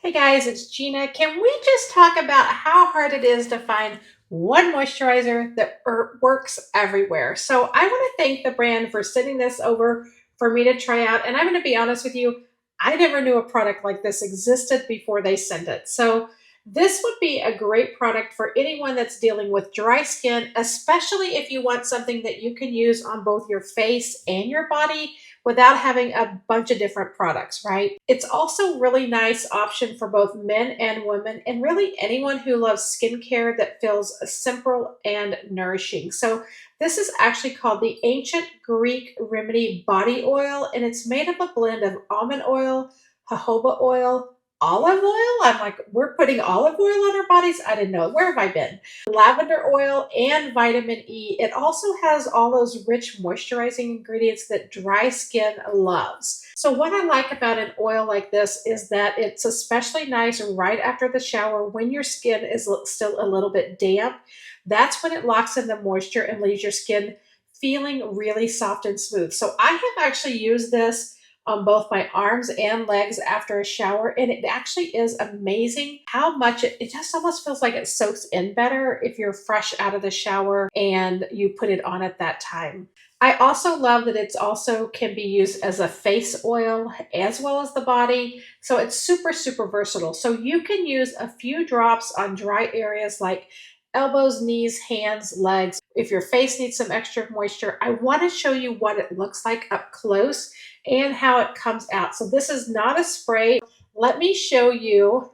Hey guys, it's Gina. Can we just talk about how hard it is to find one moisturizer that works everywhere? So I want to thank the brand for sending this over for me to try out. And I'm going to be honest with you, I never knew a product like this existed before they sent it. So this would be a great product for anyone that's dealing with dry skin, especially if you want something that you can use on both your face and your body without having a bunch of different products, right? It's also a really nice option for both men and women and really anyone who loves skincare that feels simple and nourishing. So this is actually called the Ancient Greek Remedy Body Oil, and it's made of a blend of almond oil, jojoba oil, olive oil. I'm like, we're putting olive oil on our bodies? I didn't know. Where have I been? Lavender oil and vitamin E. It also has all those rich moisturizing ingredients that dry skin loves. So what I like about an oil like this is that it's especially nice right after the shower when your skin is still a little bit damp. That's when it locks in the moisture and leaves your skin feeling really soft and smooth. So I have actually used this on both my arms and legs after a shower, and it actually is amazing how much it just almost feels like it soaks in better if you're fresh out of the shower and you put it on at that time. I also love that it's also can be used as a face oil as well as the body. So it's super versatile. So you can use a few drops on dry areas like elbows, knees, hands, legs. If your face needs some extra moisture, I want to show you what it looks like up close and how it comes out. So this is not a spray. Let me show you.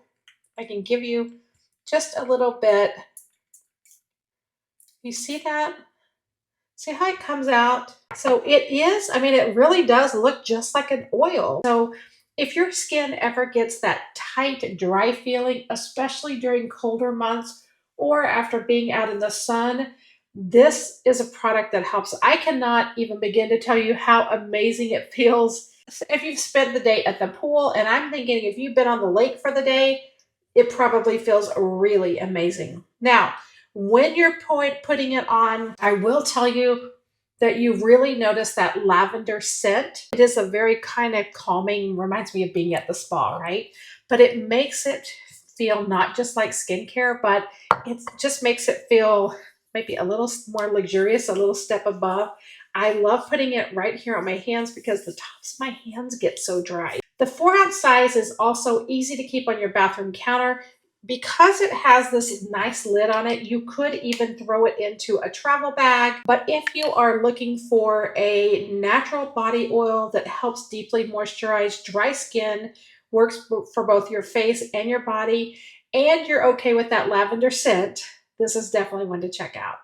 I can give you just a little bit. You see that? See how it comes out? So it is, I mean, it really does look just like an oil. So if your skin ever gets that tight, dry feeling, especially during colder months or after being out in the sun, this is a product that helps. I cannot even begin to tell you how amazing it feels if you've spent the day at the pool. And I'm thinking if you've been on the lake for the day, it probably feels really amazing. Now, when you're putting it on, I will tell you that you really notice that lavender scent. It is a very kind of calming, reminds me of being at the spa, right? But it makes it feel not just like skincare, but it just makes it feel maybe a little more luxurious, a little step above. I love putting it right here on my hands because the tops of my hands get so dry. The 4-ounce size is also easy to keep on your bathroom counter. Because it has this nice lid on it, you could even throw it into a travel bag. But if you are looking for a natural body oil that helps deeply moisturize dry skin, works for both your face and your body, and you're okay with that lavender scent, this is definitely one to check out.